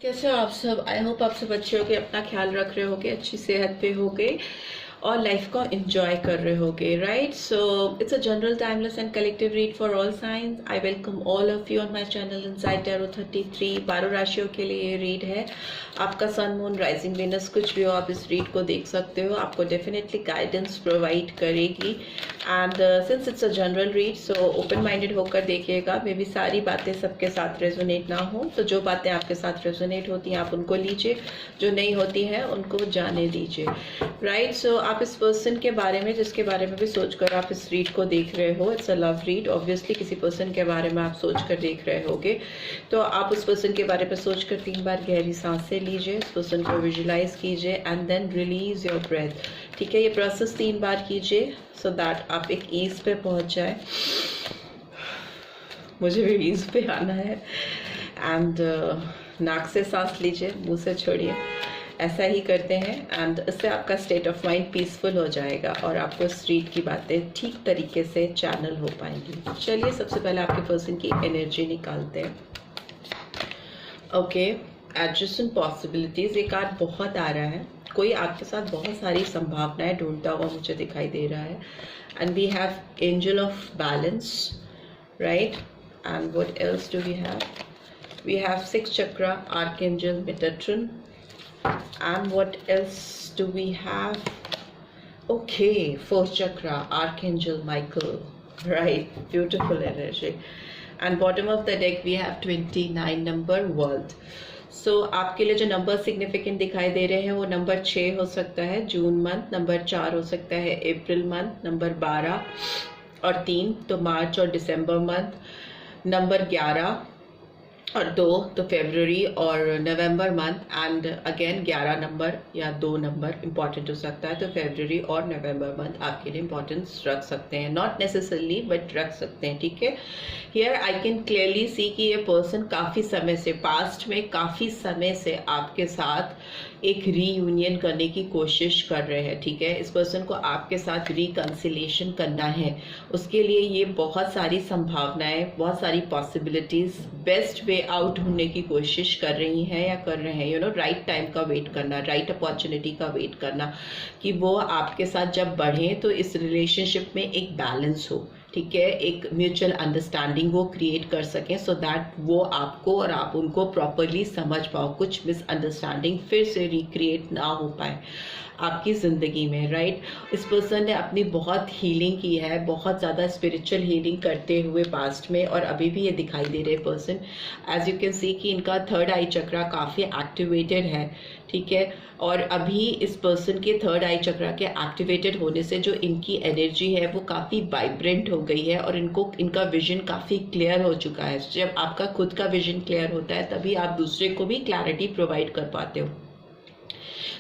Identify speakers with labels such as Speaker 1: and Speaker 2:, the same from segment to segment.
Speaker 1: कैसे हो आप सब? आई होप आप सब अच्छे होगे, अपना ख्याल रख रहे होगे, अच्छी सेहत पे होगे और लाइफ को एंजॉय कर रहे होगे, right? So it's a general timeless and collective read for all science. I welcome all of you on my channel inside tarot 33। 12 राशियों के लिए ये रीड है। आपका सन, मून, राइजिंग, वीनस कुछ भी हो, आप इस रीड को देख सकते हो। आपको डेफिनेटली गाइडेंस प्रोवाइड करेगी and since it's a general read, so open minded होकर देखिएगा। मे बी सारी बातें सबके साथ रेजोनेट ना हो, तो जो बातें आपके साथ रेजोनेट होती हैं आप उनको लीजिए, जो नहीं होती हैं उनको जाने दीजिए, राइट? सो आप इस पर्सन के बारे में, जिसके बारे में भी सोचकर आप इस रीड को देख रहे हो, it's a love read. Obviously किसी पर्सन के बारे में आप सोचकर देख रहे होगे, तो आप उस पर्सन के बारे में सोचकर 3 बार गहरी सांसें लीजिए, उस पर्सन को विजुलाइज कीजिए and then release your breath. ठीक है, ये प्रोसेस 3 बार कीजिए सो दैट आप एक ईज पे पहुंच जाए। मुझे भी ईज पे आना है। एंड नाक से सांस लीजिए, मुंह से छोड़िए। ऐसा ही करते हैं एंड इससे आपका स्टेट ऑफ माइंड पीसफुल हो जाएगा और आपको इस रीड की बातें ठीक तरीके से चैनल हो पाएंगी। चलिए सबसे पहले आपके पर्सन की एनर्जी निकालते हैं। Okay, adjacent possibilities. एक कार्ड बहुत आ रहा है, कोई आपके साथ बहुत सारी संभावनाएं ढूंढता हुआ मुझे दिखाई दे रहा है। And we have angel of balance, right? And what else do we have? We have 6 chakra, Archangel Metatron. And what else do we have? Okay, 4th chakra, Archangel Michael. Right, beautiful energy. And bottom of the deck we have 29 number, World. So आपके लिए जो number significant दिखाई दे रहे हैं वो number 6 हो सकता है जून मंथ, नंबर 4 हो सकता है अप्रैल मंथ, नंबर 12 और 3 तो मार्च और दिसंबर मंथ, नंबर 11 और 2 तो फरवरी और नवंबर मंथ, एंड अगेन 11 नंबर या 2 नंबर इंपॉर्टेंट हो सकता है, तो फरवरी और नवंबर मंथ आपके लिए इंपॉर्टेंस रख सकते हैं, नॉट नेसेसरली बट रख सकते हैं। ठीक है, here I can clearly see कि ये पर्सन काफ़ी समय से, पास्ट में काफ़ी समय से आपके साथ एक रीयूनियन करने की कोशिश कर रहे हैं। ठीक है, इस पर्सन को आपके साथ रिकंसिलेशन करना है, उसके लिए ये बहुत सारी संभावनाएं, बहुत सारी पॉसिबिलिटीज, बेस्ट वे आउट ढूंढने की कोशिश कर रही हैं या कर रहे हैं। यू नो, राइट टाइम का वेट करना, राइट अपॉर्चुनिटी का वेट करना कि वो आपके साथ जब बढ़े तो इस रिलेशनशिप में एक बैलेंस हो। ठीक है, एक म्यूचुअल अंडरस्टैंडिंग वो क्रिएट कर सकें सो दैट वो आपको और आप उनको प्रॉपरली समझ पाओ, कुछ मिसअंडरस्टैंडिंग फिर से रिक्रिएट ना हो पाए आपकी ज़िंदगी में, राइट? इस पर्सन ने अपनी बहुत हीलिंग की है, बहुत ज़्यादा स्पिरिचुअल हीलिंग करते हुए पास्ट में, और अभी भी ये दिखाई दे रहे person. As you can see कि इनका 3rd आई चक्रा काफ़ी एक्टिवेटेड है। ठीक है, और अभी इस पर्सन के 3rd आई चक्रा के एक्टिवेटेड होने से जो इनकी एनर्जी है वो काफ़ी वाइब्रेंट हो गई है और इनका विजन काफ़ी क्लियर हो चुका है। जब आपका खुद का विजन क्लियर होता है तभी आप दूसरे को भी क्लैरिटी प्रोवाइड कर पाते हो।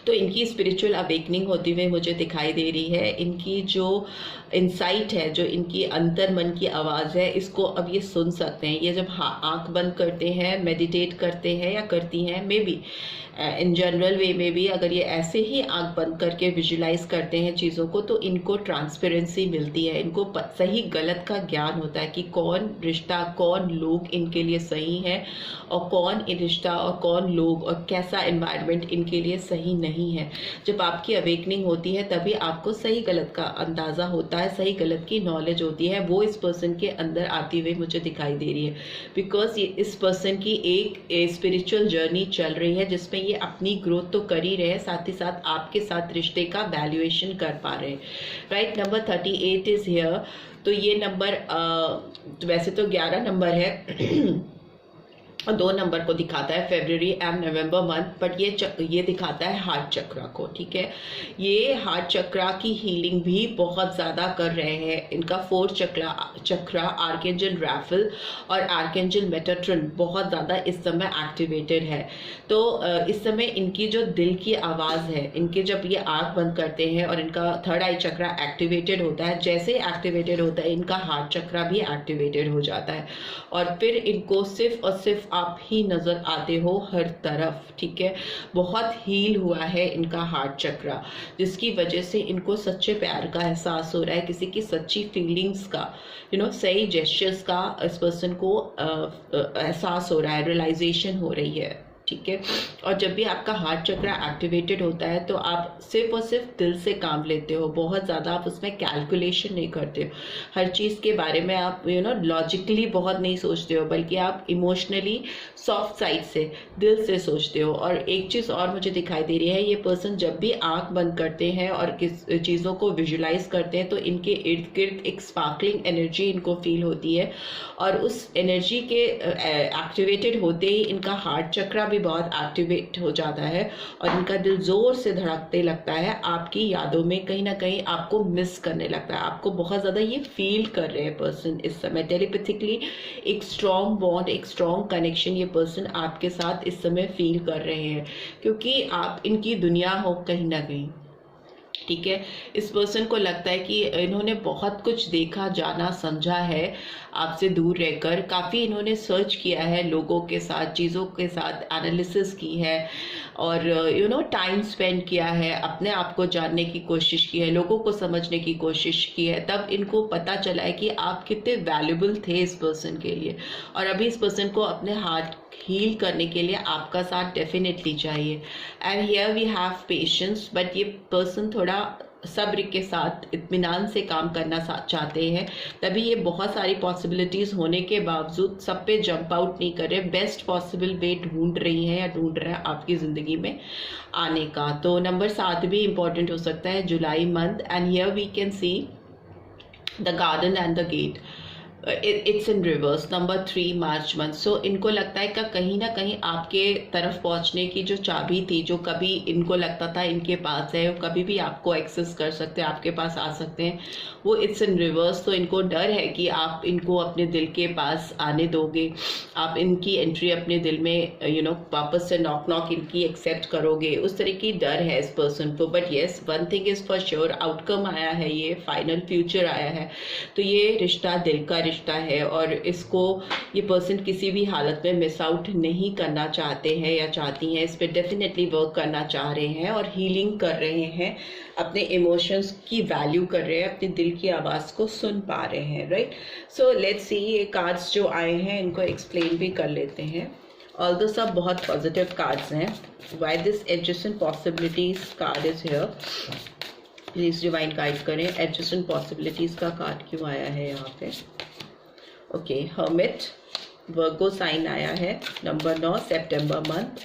Speaker 1: तो इनकी स्पिरिचुअल अवेकनिंग होती हुई मुझे दिखाई दे रही है। इनकी जो इंसाइट है, जो इनकी अंतर मन की आवाज़ है, इसको अब ये सुन सकते हैं। ये जब आंख बंद करते हैं, मेडिटेट करते हैं या करती हैं, मे बी इन जनरल वे में भी अगर ये ऐसे ही आंख बंद करके विजुलाइज करते हैं चीज़ों को, तो इनको ट्रांसपेरेंसी मिलती है, इनको सही गलत का ज्ञान होता है कि कौन रिश्ता, कौन लोग इनके लिए सही है और कौन रिश्ता और कौन लोग और कैसा एनवायरनमेंट इनके लिए सही नहीं है। जब आपकी अवेकनिंग होती है तभी आपको सही गलत का अंदाज़ा होता है, सही गलत की नॉलेज होती है, वो इस पर्सन के अंदर आती हुई मुझे दिखाई दे रही है। बिकॉज ये इस पर्सन की एक स्पिरिचुअल जर्नी चल रही है जिसमें ये अपनी ग्रोथ तो कर ही रहे हैं, साथ ही साथ आपके साथ रिश्ते का वैल्यूएशन कर पा रहे हैं, राइट? Number 38 is here. तो ये नंबर वैसे तो 11 नंबर है और 2 नंबर को दिखाता है फरवरी एंड नवंबर मंथ, बट ये दिखाता है हार्ट चक्रा को। ठीक है, ये हार्ट चक्रा की हीलिंग भी बहुत ज़्यादा कर रहे हैं। इनका 4th चक्रा आर्कएंजल राफेल और आर्कएंजल मेटाट्रॉन बहुत ज़्यादा इस समय एक्टिवेटेड है। तो इस समय इनकी जो दिल की आवाज़ है, इनके जब ये आँख बंद करते हैं और इनका 3rd आई चक्रा एक्टिवेटेड होता है, जैसे एक्टिवेटेड होता है इनका हार्ट चक्रा भी एक्टिवेटेड हो जाता है और फिर इनको सिर्फ और सिर्फ आप ही नजर आते हो हर तरफ। ठीक है, बहुत हील हुआ है इनका हार्ट चक्रा, जिसकी वजह से इनको सच्चे प्यार का एहसास हो रहा है, किसी की सच्ची फीलिंग्स का, सही जेस्चर्स का इस पर्सन को एहसास हो रहा है, रियलाइजेशन हो रही है। ठीक है। और जब भी आपका हार्ट चक्र एक्टिवेटेड होता है तो आप सिर्फ और सिर्फ दिल से काम लेते हो, बहुत ज़्यादा आप उसमें कैलकुलेशन नहीं करते हो, हर चीज़ के बारे में आप लॉजिकली बहुत नहीं सोचते हो, बल्कि आप इमोशनली सॉफ्ट साइड से, दिल से सोचते हो। और एक चीज़ और मुझे दिखाई दे रही है, ये पर्सन जब भी आंख बंद करते हैं और किस चीज़ों को विजुलाइज करते हैं तो इनके इर्द गिर्द एक स्पार्कलिंग एनर्जी इनको फील होती है, और उस एनर्जी के एक्टिवेटेड होते ही इनका हार्ट चक्र भी बहुत एक्टिवेट हो जाता है और इनका दिल जोर से धड़कते लगता है, आपकी यादों में कहीं ना कहीं आपको मिस करने लगता है, आपको बहुत ज़्यादा ये फील कर रहे हैं पर्सन इस समय टेलीपैथिकली। एक स्ट्रॉन्ग बॉन्ड, एक स्ट्रॉन्ग कनेक्शन ये पर्सन आपके साथ इस समय फील कर रहे हैं, क्योंकि आप इनकी दुनिया हो कहीं ना कहीं, ठीक है। इस पर्सन को लगता है कि इन्होंने बहुत कुछ देखा, जाना, समझा है आपसे दूर रहकर, काफ़ी इन्होंने सर्च किया है लोगों के साथ, चीज़ों के साथ एनालिसिस की है, और टाइम स्पेंड किया है, अपने आप को जानने की कोशिश की है, लोगों को समझने की कोशिश की है, तब इनको पता चला है कि आप कितने वैल्यूबल थे इस पर्सन के लिए। और अभी इस पर्सन को अपने हार्ट हील करने के लिए आपका साथ डेफिनेटली चाहिए। And here we have patience, but ये पर्सन थोड़ा सब्र के साथ, इत्मीनान से काम करना चाहते हैं, तभी ये बहुत सारी पॉसिबिलिटीज़ होने के बावजूद सब पे जंप आउट नहीं कर रहे, बेस्ट पॉसिबल वे ढूंढ रही हैं या ढूंढ रहे हैं आपकी ज़िंदगी में आने का। तो नंबर 7 भी इम्पॉर्टेंट हो सकता है, July month, and here we can see the garden and the gate, it's in reverse. Number 3 March month. So इनको लगता है कि कहीं ना कहीं आपके तरफ पहुंचने की जो चाबी थी, जो कभी इनको लगता था इनके पास है, कभी भी आपको एक्सेस कर सकते हैं, आपके पास आ सकते हैं, वो इट्स इन रिवर्स। तो इनको डर है कि आप इनको अपने दिल के पास आने दोगे, आप इनकी एंट्री अपने दिल में वापस से नॉक नॉक इनकी एक्सेप्ट करोगे, उस तरह की डर है इस पर्सन को। But yes, one thing is for sure, outcome आया है, ये फाइनल फ्यूचर आया है, तो ये रिश्ता दिल का रिश्ता है और इसको ये पर्सन किसी भी हालत में मिस आउट नहीं करना चाहते हैं या चाहती हैं, इस पर डेफिनेटली वर्क करना चाह रहे हैं और हीलिंग कर रहे हैं, अपने इमोशंस की वैल्यू कर रहे हैं, अपने दिल की आवाज़ को सुन पा रहे हैं, राइट। सो लेट्स सी, ये कार्ड्स जो आए हैं इनको एक्सप्लेन भी कर लेते हैं। ऑल्दो सब बहुत पॉजिटिव कार्ड्स हैं। Why this adjacent possibilities card is here, please divine guide करें। एडजस्टेंट पॉसिबिलिटीज का कार्ड क्यों आया है यहाँ पे? ओके, हर्मिट, वर्गो साइन आया है, नंबर 9, सितंबर मंथ,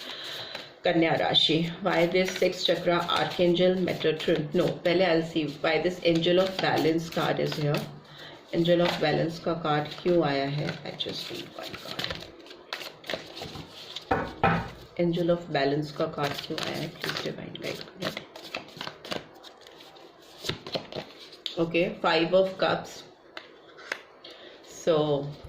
Speaker 1: कन्या राशि। Why this 6 chakra archangel Metatron, no, पहले I will see why this angel of balance card is here. Angel of balance का कार्ड क्यों आया है? I just read one card. Angel of balance का कार्ड क्यों आया है? प्लीज डिवाइन गाइड करें। Okay, 5 of cups. So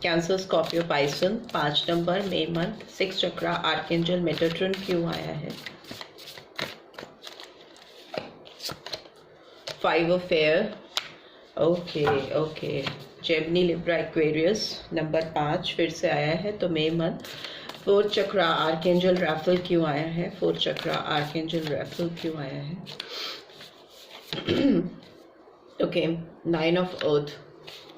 Speaker 1: Cancer, Scorpio, Pisces, 5 number, May month, 6 chakra archangel Metatron क्यों आया है? 5 of air. Okay okay, Gemini, Libra, Aquarius, number 5 फिर से आया है, तो मई मंथ। 4 चक्रा आर्कएंजल राफेल क्यों आया है? 4 चक्रा आर्कएंजल राफेल क्यों आया है? Okay, 9 of earth,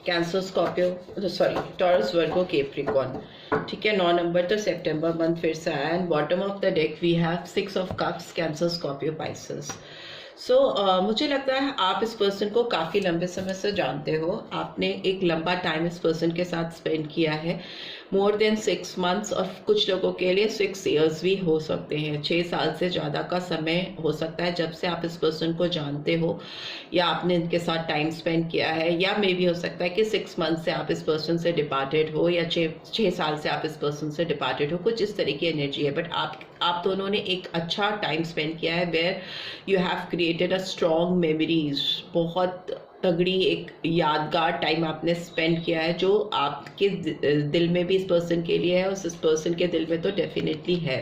Speaker 1: cancer, Scorpio, sorry, taurus, Virgo, Capricorn, ठीक है। 9 नंबर तो सितंबर मंथ फिर से आया। And bottom of the deck we have 6 of cups, Cancer, Scorpio, Pisces. So मुझे लगता है आप इस पर्सन को काफ़ी लंबे समय से जानते हो, आपने एक लंबा टाइम इस पर्सन के साथ स्पेंड किया है, मोर देन 6 मंथ्स, और कुछ लोगों के लिए 6 ईयर्स भी हो सकते हैं, 6 साल से ज़्यादा का समय हो सकता है जब से आप इस पर्सन को जानते हो या आपने इनके साथ टाइम स्पेंड किया है, या मे भी हो सकता है कि 6 मंथ से आप इस पर्सन से डिपार्टेड हो, या 6 साल से आप इस पर्सन से डिपार्टेड हो, कुछ इस तरह की एनर्जी है। बट आप दोनों ने एक अच्छा टाइम स्पेंड किया है, where you have created a strong memories, बहुत तगड़ी एक यादगार टाइम आपने स्पेंड किया है, जो आपके दिल में भी इस पर्सन के लिए है और इस पर्सन के दिल में तो डेफिनेटली है।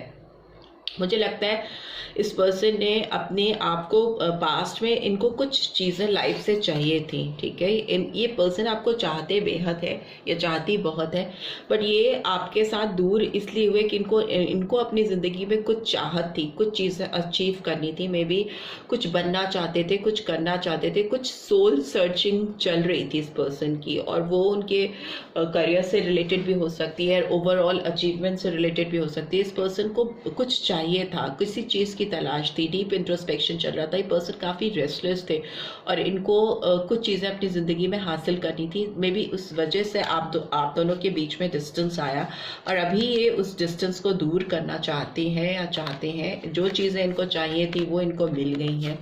Speaker 1: मुझे लगता है इस पर्सन ने अपने आप को पास्ट में, इनको कुछ चीज़ें लाइफ से चाहिए थी, ठीक है। ये पर्सन आपको चाहते बेहद है, ये चाहती बहुत है, बट ये आपके साथ दूर इसलिए हुए कि इनको अपनी ज़िंदगी में कुछ चाहत थी, कुछ चीज़ें अचीव करनी थी, मे बी कुछ बनना चाहते थे, कुछ करना चाहते थे, कुछ सोल सर्चिंग चल रही थी इस पर्सन की, और वो उनके करियर से रिलेटेड भी हो सकती है, ओवरऑल अचीवमेंट से रिलेटेड भी हो सकती है। इस पर्सन को कुछ चाहिए था, किसी चीज़ की तलाश थी, डीप इंट्रोस्पेक्शन चल रहा था, ये पर्सन काफ़ी रेस्टलेस थे और इनको कुछ चीज़ें अपनी ज़िंदगी में हासिल करनी थी। मे बी उस वजह से आप दोनों के बीच में डिस्टेंस आया और अभी ये उस डिस्टेंस को दूर करना चाहते हैं। जो चीज़ें इनको चाहिए थी वो इनको मिल गई हैं।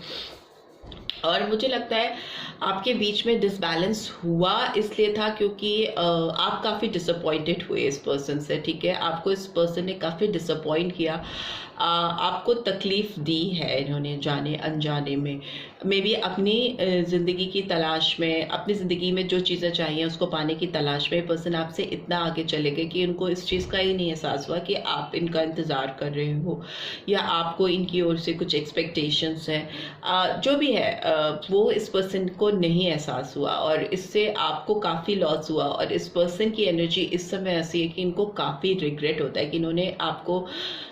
Speaker 1: और मुझे लगता है आपके बीच में डिसबैलेंस हुआ इसलिए था क्योंकि आप काफ़ी डिसअपॉइंटेड हुए इस पर्सन से, ठीक है। आपको इस पर्सन ने काफ़ी डिसअपॉइंट किया, आपको तकलीफ़ दी है इन्होंने जाने अनजाने में। मे बी अपनी ज़िंदगी की तलाश में, अपनी ज़िंदगी में जो चीज़ें चाहिए उसको पाने की तलाश में पर्सन आपसे इतना आगे चले गए कि उनको इस चीज़ का ही नहीं एहसास हुआ कि आप इनका इंतज़ार कर रहे हो या आपको इनकी ओर से कुछ एक्सपेक्टेशंस हैं। जो भी है वो इस पर्सन को नहीं एहसास हुआ और इससे आपको काफ़ी लॉस हुआ। और इस पर्सन की एनर्जी इस समय ऐसी है कि इनको काफ़ी रिग्रेट होता है कि इन्होंने आपको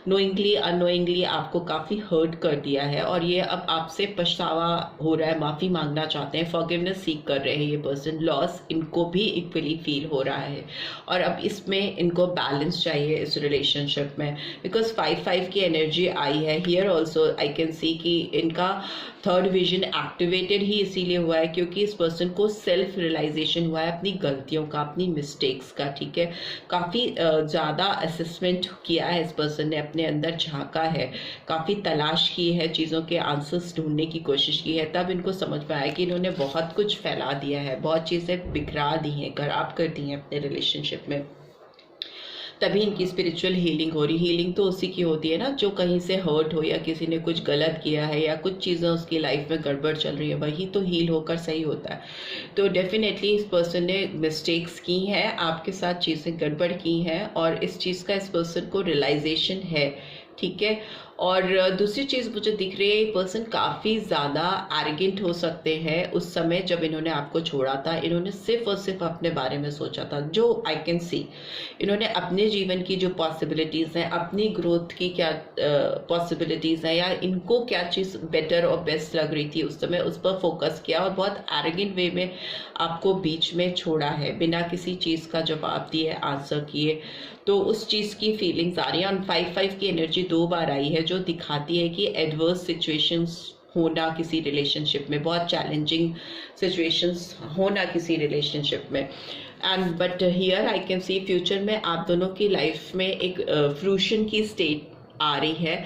Speaker 1: नोइंगली अनोइंगली आपको काफ़ी हर्ट कर दिया है और ये अब आपसे पछतावा हो रहा है, माफ़ी मांगना चाहते हैं, फॉरगिवनेस सीख कर रहे हैं ये पर्सन। लॉस इनको भी इक्वली फील हो रहा है और अब इसमें इनको बैलेंस चाहिए इस रिलेशनशिप में, बिकॉज 5-5 की एनर्जी आई है here also. I can see कि इनका थर्ड विजन एक्टिवेटेड ही इसीलिए हुआ है क्योंकि इस पर्सन को सेल्फ रियलाइजेशन हुआ है अपनी गलतियों का, अपनी मिस्टेक्स का, ठीक है। काफ़ी ज़्यादा असेसमेंट किया है इस पर्सन ने, अपने अंदर झांका है, काफ़ी तलाश की है, चीज़ों के आंसर्स ढूंढने की कोशिश की है। तब इनको समझ में आया कि इन्होंने बहुत कुछ फैला दिया है, बहुत चीज़ें बिखरा दी हैं, खराब कर दी हैं अपने रिलेशनशिप में। तभी इनकी स्पिरिचुअल हीलिंग हो रही। हीलिंग तो उसी की होती है ना जो कहीं से हर्ट हो या किसी ने कुछ गलत किया है या कुछ चीज़ें उसकी लाइफ में गड़बड़ चल रही है, वही तो हील होकर सही होता है। तो डेफिनेटली इस पर्सन ने मिस्टेक्स की हैं, आपके साथ चीज़ें गड़बड़ की हैं और इस चीज़ का इस पर्सन को रियलाइजेशन है, ठीक है। और दूसरी चीज़ मुझे दिख रही है, ये पर्सन काफ़ी ज़्यादा एरोगेंट हो सकते हैं। उस समय जब इन्होंने आपको छोड़ा था, इन्होंने सिर्फ और सिर्फ अपने बारे में सोचा था, जो आई कैन सी। इन्होंने अपने जीवन की जो पॉसिबिलिटीज़ हैं, अपनी ग्रोथ की क्या पॉसिबिलिटीज़ हैं या इनको क्या चीज़ बेटर और बेस्ट लग रही थी उस समय, उस पर फोकस किया और बहुत एरोगेंट वे में आपको बीच में छोड़ा है, बिना किसी चीज़ का जवाब दिए, आंसर किए। तो उस चीज़ की फीलिंग्स आ रही हैं। और 5-5 की एनर्जी 2 बार आई है जो दिखाती है कि एडवर्स सिचुएशंस होना किसी रिलेशनशिप में, बहुत चैलेंजिंग सिचुएशंस होना किसी रिलेशनशिप में। And but here I can see future में आप दोनों की लाइफ में एक फ्रूशन की स्टेट आ रही है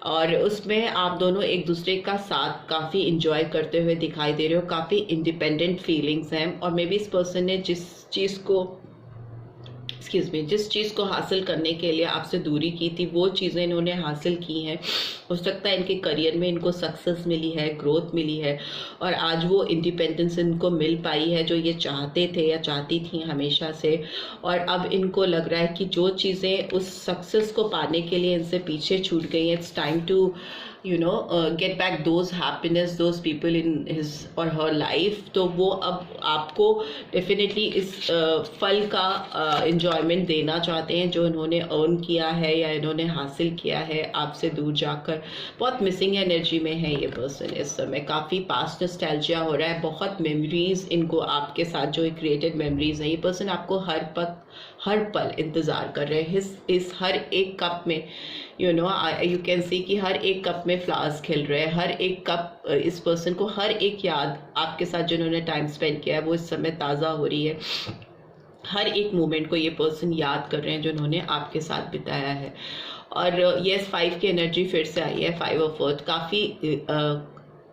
Speaker 1: और उसमें आप दोनों एक दूसरे का साथ काफ़ी इंजॉय करते हुए दिखाई दे रहे हो, काफ़ी इंडिपेंडेंट फीलिंग्स हैं। और मे बी इस पर्सन ने जिस चीज़ को हासिल करने के लिए आपसे दूरी की थी, वो चीज़ें इन्होंने हासिल की हैं। हो सकता है इनके करियर में इनको सक्सेस मिली है, ग्रोथ मिली है और आज वो इंडिपेंडेंस इनको मिल पाई है जो ये चाहते थे या चाहती थी हमेशा से। और अब इनको लग रहा है कि जो चीज़ें उस सक्सेस को पाने के लिए इनसे पीछे छूट गई हैं, it's time to get back those happiness, those people in his or her life। तो वो अब आपको डेफिनेटली इस फल का enjoyment देना चाहते हैं जो इन्होंने अर्न किया है या इन्होंने हासिल किया है आपसे दूर जाकर। बहुत मिसिंग एनर्जी में है ये पर्सन इस समय, काफ़ी पास्ट नॉस्टैल्जिया हो रहा है, बहुत मेमोरीज इनको आपके साथ जो क्रिएटेड मेमोरीज है। ये पर्सन आपको हर पल इंतज़ार कर रहे हैं। इस हर एक कप में यू कैन सी कि हर एक कप में फ्लावर्स खिल रहे हैं। हर एक कप इस पर्सन को, हर एक याद आपके साथ जिन्होंने टाइम स्पेंड किया है वो इस समय ताज़ा हो रही है। हर एक मोमेंट को ये पर्सन याद कर रहे हैं जो इन्होंने आपके साथ बिताया है। और यस 5 की एनर्जी फिर से आई है, 5 ऑफ अर्थ। काफ़ी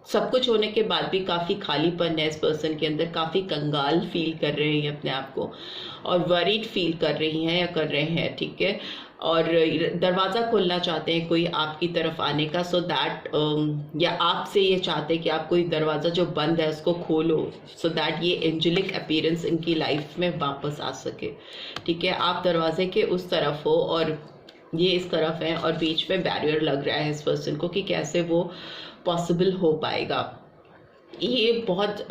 Speaker 1: सब कुछ होने के बाद भी काफ़ी खालीपन है इस पर्सन के अंदर, काफ़ी कंगाल फील कर रहे हैं अपने आप को और वरीड फील कर रही हैं या कर रहे हैं, ठीक है। और दरवाज़ा खोलना चाहते हैं कोई आपकी तरफ आने का, सो दैट या आपसे ये चाहते हैं कि आप कोई दरवाज़ा जो बंद है उसको खोलो, सो दैट ये एंजेलिक अपीयरेंस इनकी लाइफ में वापस आ सके, ठीक है। आप दरवाजे के उस तरफ हो और ये इस तरफ है और बीच में बैरियर लग रहा है इस पर्सन को कि कैसे वो पॉसिबल हो पाएगा। ये बहुत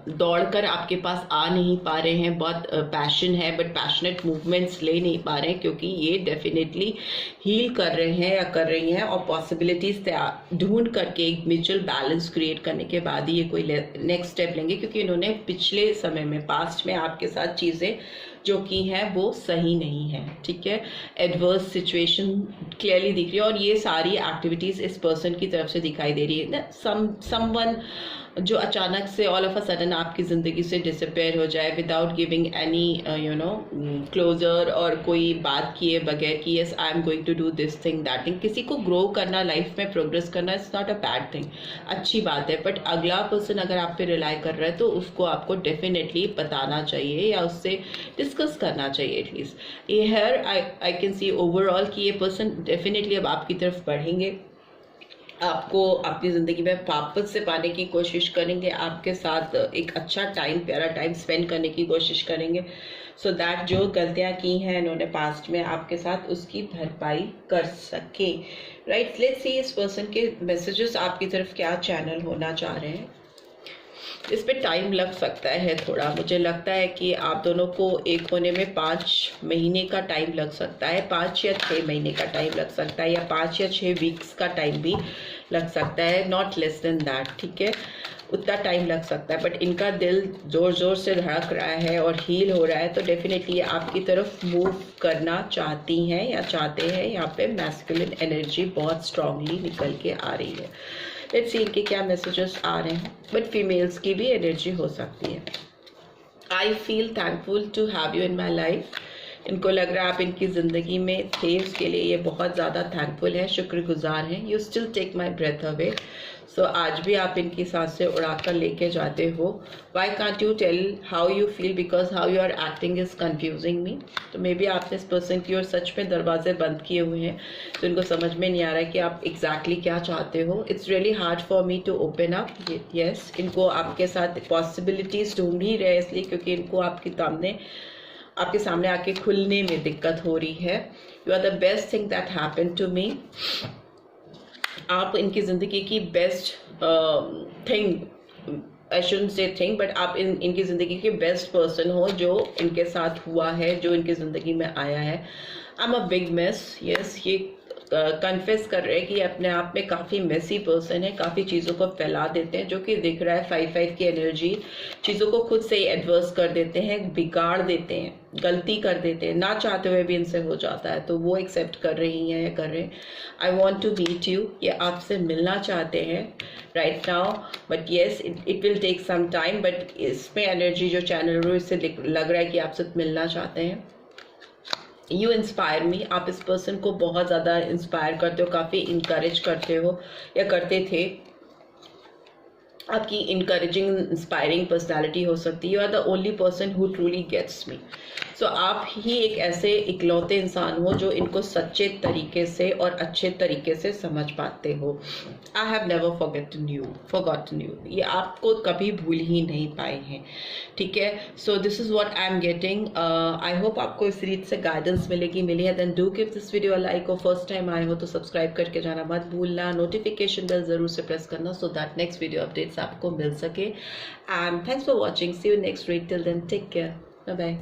Speaker 1: दौड़ कर आपके पास आ नहीं पा रहे हैं, बहुत पैशन है बट पैशनेट मूवमेंट्स ले नहीं पा रहे हैं, क्योंकि ये डेफिनेटली हील कर रहे हैं या कर रही हैं और पॉसिबिलिटीज ढूंढ करके एक म्यूचुअल बैलेंस क्रिएट करने के बाद ही ये कोई नेक्स्ट स्टेप लेंगे, क्योंकि इन्होंने पिछले समय में पास्ट में आपके साथ चीज़ें जो की हैं वो सही नहीं है। ठीक है, एडवर्स सिचुएशन क्लियरली दिख रही है और ये सारी एक्टिविटीज़ इस पर्सन की तरफ से दिखाई दे रही है ना। समवन जो अचानक से ऑल ऑफ अ सडन आपकी ज़िंदगी से डिसअपेयर हो जाए विदाउट गिविंग एनी क्लोजर, और कोई बात किए बगैर कि yes I am going to do this thing that thing. किसी को ग्रो करना, लाइफ में प्रोग्रेस करना it's not a bad thing, अच्छी बात है, बट अगला पर्सन अगर आप पे रिलाई कर रहा है तो उसको आपको डेफिनेटली बताना चाहिए या उससे डिस्कस करना चाहिए एटलीस्ट। ये here I can see overall कि ये पर्सन डेफिनेटली अब आपकी तरफ बढ़ेंगे, आपको अपनी ज़िंदगी में वापस से पाने की कोशिश करेंगे, आपके साथ एक अच्छा टाइम, प्यारा टाइम स्पेंड करने की कोशिश करेंगे, सो दैट जो गलतियां की हैं इन्होंने पास्ट में आपके साथ उसकी भरपाई कर सके। राइट, लेट्स सी इस पर्सन के मैसेजेस आपकी तरफ क्या चैनल होना चाह रहे हैं। इस पे टाइम लग सकता है थोड़ा, मुझे लगता है कि आप दोनों को एक होने में 5 महीने का टाइम लग सकता है, 5 या 6 महीने का टाइम लग सकता है, या 5 या 6 वीक्स का टाइम भी लग सकता है, नॉट लेस देन दैट। ठीक है, उतना टाइम लग सकता है, बट इनका दिल ज़ोर ज़ोर से धड़क रहा है और हील हो रहा है, तो डेफिनेटली आपकी तरफ मूव करना चाहती हैं या चाहते हैं। यहाँ पे मैस्कुलिन एनर्जी बहुत स्ट्रांगली निकल के आ रही है। लेट्स सी इनके क्या मैसेजेस आ रहे हैं, बट फीमेल्स की भी एनर्जी हो सकती है। I feel thankful to have you in my life. इनको लग रहा है आप इनकी ज़िंदगी में थे, उसके लिए ये बहुत ज़्यादा थैंकफुल है, शुक्रगुजार हैं। You still take my breath away, so आज भी आप इनकी सांसें उड़ा कर लेके जाते हो। Why can't you tell how you feel, because how you are acting is confusing me. तो मे बी आपने इस पर्सन की ओर सच में दरवाजे बंद किए हुए हैं, तो इनको समझ में नहीं आ रहा है कि आप एग्जैक्टली क्या चाहते हो। It's really hard for me to open up. Yes, इनको आपके साथ पॉसिबिलिटीज ढूंढ ही रहे, इसलिए क्योंकि इनको आपके सामने आके खुलने में दिक्कत हो रही है। You are the best thing that happen to me. आप इनकी ज़िंदगी की best thing, I shouldn't say thing, but आप इनकी ज़िंदगी के बेस्ट पर्सन हो जो इनके साथ हुआ है, जो इनकी ज़िंदगी में आया है। I am a big mess. Yes, ये कन्फेस कर रहे हैं कि अपने आप में काफ़ी मेसी पर्सन है, काफ़ी चीज़ों को फैला देते हैं, जो कि दिख रहा है 5-5 की एनर्जी, चीज़ों को खुद से ही एडवर्स कर देते हैं, बिगाड़ देते हैं, गलती कर देते हैं, ना चाहते हुए भी इनसे हो जाता है, तो वो एक्सेप्ट कर रही हैं या कर रहे हैं। I want to meet you, ये आपसे मिलना चाहते हैं right now, but yes it will take some time, but इसमें एनर्जी जो चैनल हो इससे लग रहा है कि आपसे मिलना चाहते हैं। यू इंस्पायर मी, आप इस पर्सन को बहुत ज़्यादा इंस्पायर करते हो, काफ़ी इंकरेज करते हो या करते थे। आपकी इंकरेजिंग इंस्पायरिंग पर्सनालिटी हो सकती है। You are the only person who truly gets me. So आप ही एक ऐसे इकलौते इंसान हो जो इनको सच्चे तरीके से और अच्छे तरीके से समझ पाते हो। I have never forgotten you, ये आपको कभी भूल ही नहीं पाए हैं। ठीक है, so this is what I am getting. I hope आपको इस रीत से गाइडेंस मिली है। Then do give this video a like, और फर्स्ट टाइम आए हो तो सब्सक्राइब करके जाना मत भूलना, नोटिफिकेशन बेल ज़रूर से प्रेस करना, so that next video updates आपको मिल सके। And thanks for watching, see you next week, till then take care, bye bye.